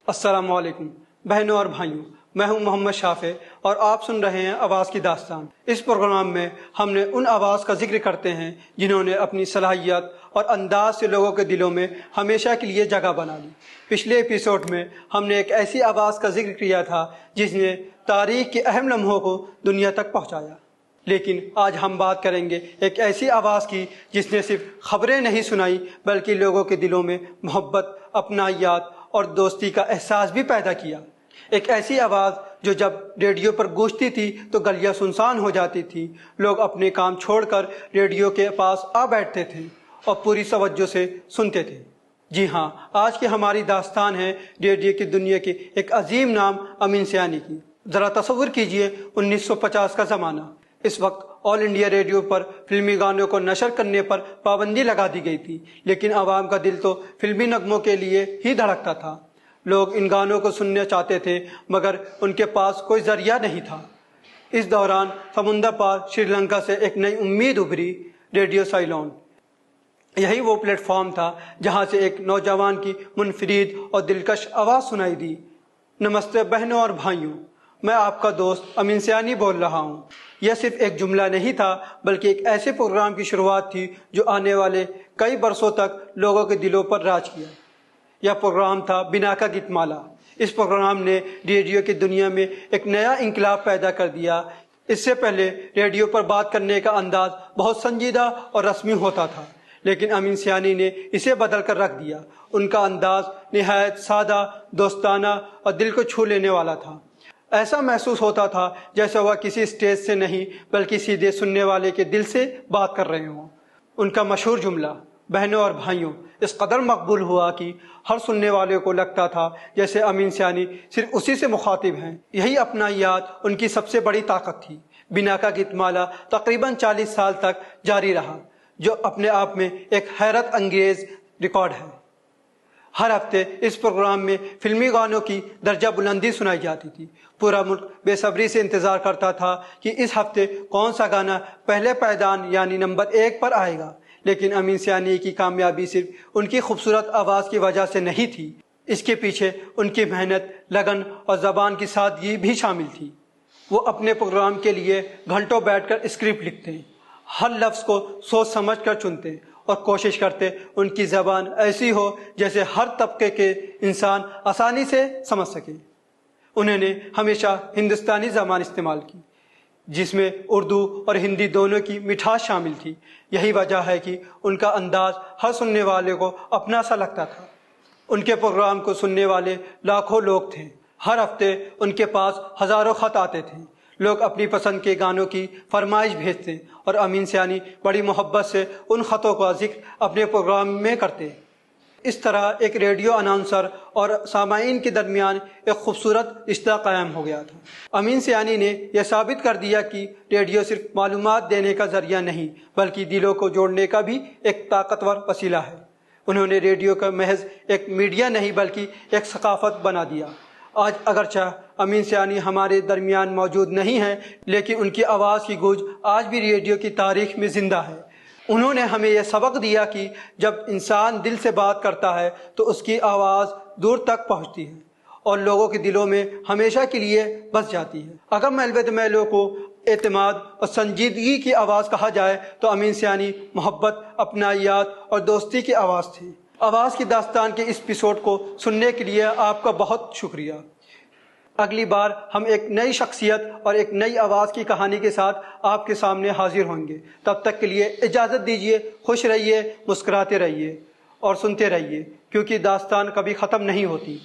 السلام علیکم بہنوں اور بھائیوں، میں ہوں محمد شافع اور آپ سن رہے ہیں آواز کی داستان۔ اس پروگرام میں ہم نے ان آواز کا ذکر کرتے ہیں جنہوں نے اپنی صلاحیت اور انداز سے لوگوں کے دلوں میں ہمیشہ کے لیے جگہ بنا لی۔ پچھلے ایپیسوڈ میں ہم نے ایک ایسی آواز کا ذکر کیا تھا جس نے تاریخ کے اہم لمحوں کو دنیا تک پہنچایا، لیکن آج ہم بات کریں گے ایک ایسی آواز کی جس نے صرف خبریں نہیں سنائی بلکہ لوگوں کے دلوں میں محبت، اپنائیت اور دوستی کا احساس بھی پیدا کیا۔ ایک ایسی آواز جو جب ریڈیو پر گونجتی تھی تو گلیاں سنسان ہو جاتی تھی، لوگ اپنے کام چھوڑ کر ریڈیو کے پاس آ بیٹھتے تھے اور پوری توجہ سے سنتے تھے۔ جی ہاں، آج کی ہماری داستان ہے ریڈیو کی دنیا کے ایک عظیم نام امین سیانی کی۔ ذرا تصور کیجئے 1950 کا زمانہ۔ اس وقت آل انڈیا ریڈیو پر فلمی گانوں کو نشر کرنے پر پابندی لگا دی گئی تھی، لیکن عوام کا دل تو فلمی نغموں کے لیے ہی دھڑکتا تھا۔ لوگ ان گانوں کو سننا چاہتے تھے مگر ان کے پاس کوئی ذریعہ نہیں تھا۔ اس دوران سمندر پار سری لنکا سے ایک نئی امید ابھری، ریڈیو سیلون۔ یہی وہ پلیٹ فارم تھا جہاں سے ایک نوجوان کی منفرد اور دلکش آواز سنائی دی۔ نمستے بہنوں اور بھائیوں، میں آپ کا دوست امین سیانی بول رہا ہوں۔ یہ صرف ایک جملہ نہیں تھا بلکہ ایک ایسے پروگرام کی شروعات تھی جو آنے والے کئی برسوں تک لوگوں کے دلوں پر راج کیا۔ یہ پروگرام تھا بینا کا گیت مالا۔ اس پروگرام نے ریڈیو کی دنیا میں ایک نیا انقلاب پیدا کر دیا۔ اس سے پہلے ریڈیو پر بات کرنے کا انداز بہت سنجیدہ اور رسمی ہوتا تھا، لیکن امین سیانی نے اسے بدل کر رکھ دیا۔ ان کا انداز نہایت سادہ، دوستانہ اور دل کو چھو لینے والا تھا۔ ایسا محسوس ہوتا تھا جیسے وہ کسی اسٹیج سے نہیں بلکہ سیدھے سننے والے کے دل سے بات کر رہے ہوں۔ ان کا مشہور جملہ بہنوں اور بھائیوں اس قدر مقبول ہوا کہ ہر سننے والے کو لگتا تھا جیسے امین سیانی صرف اسی سے مخاطب ہیں۔ یہی اپنائیت ان کی سب سے بڑی طاقت تھی۔ بینا کا گیت مالا تقریباً 40 سال تک جاری رہا، جو اپنے آپ میں ایک حیرت انگیز ریکارڈ ہے۔ ہر ہفتے اس پروگرام میں فلمی گانوں کی درجہ بلندی سنائی جاتی تھی۔ پورا ملک بے صبری سے انتظار کرتا تھا کہ اس ہفتے کون سا گانا پہلے پائیدان یعنی نمبر 1 پر آئے گا۔ لیکن امین سیانی کی کامیابی صرف ان کی خوبصورت آواز کی وجہ سے نہیں تھی، اس کے پیچھے ان کی محنت، لگن اور زبان کی سادگی بھی شامل تھی۔ وہ اپنے پروگرام کے لیے گھنٹوں بیٹھ کر اسکرپٹ لکھتے، ہر لفظ کو سوچ سمجھ کر چنتے اور کوشش کرتے ان کی زبان ایسی ہو جیسے ہر طبقے کے انسان آسانی سے سمجھ سکے۔ انہوں نے ہمیشہ ہندوستانی زبان استعمال کی، جس میں اردو اور ہندی دونوں کی مٹھاس شامل تھی۔ یہی وجہ ہے کہ ان کا انداز ہر سننے والے کو اپنا سا لگتا تھا۔ ان کے پروگرام کو سننے والے لاکھوں لوگ تھے۔ ہر ہفتے ان کے پاس ہزاروں خط آتے تھے۔ لوگ اپنی پسند کے گانوں کی فرمائش بھیجتے اور امین سیانی بڑی محبت سے ان خطوں کا ذکر اپنے پروگرام میں کرتے۔ اس طرح ایک ریڈیو اناؤنسر اور سامعین کے درمیان ایک خوبصورت رشتہ قائم ہو گیا تھا۔ امین سیانی نے یہ ثابت کر دیا کہ ریڈیو صرف معلومات دینے کا ذریعہ نہیں بلکہ دلوں کو جوڑنے کا بھی ایک طاقتور وسیلہ ہے۔ انہوں نے ریڈیو کا محض ایک میڈیا نہیں بلکہ ایک ثقافت بنا دیا۔ آج اگرچہ امین سیانی ہمارے درمیان موجود نہیں ہیں، لیکن ان کی آواز کی گونج آج بھی ریڈیو کی تاریخ میں زندہ ہے۔ انہوں نے ہمیں یہ سبق دیا کہ جب انسان دل سے بات کرتا ہے تو اس کی آواز دور تک پہنچتی ہے اور لوگوں کے دلوں میں ہمیشہ کے لیے بس جاتی ہے۔ اگر میلوت میلوں کو اعتماد اور سنجیدگی کی آواز کہا جائے تو امین سیانی محبت، اپنائیت اور دوستی کی آواز تھی۔ آواز کی داستان کے اس ایپیسوڈ کو سننے کے لیے آپ کا بہت شکریہ۔ اگلی بار ہم ایک نئی شخصیت اور ایک نئی آواز کی کہانی کے ساتھ آپ کے سامنے حاضر ہوں گے۔ تب تک کے لیے اجازت دیجیے۔ خوش رہیے، مسکراتے رہیے اور سنتے رہیے، کیونکہ داستان کبھی ختم نہیں ہوتی۔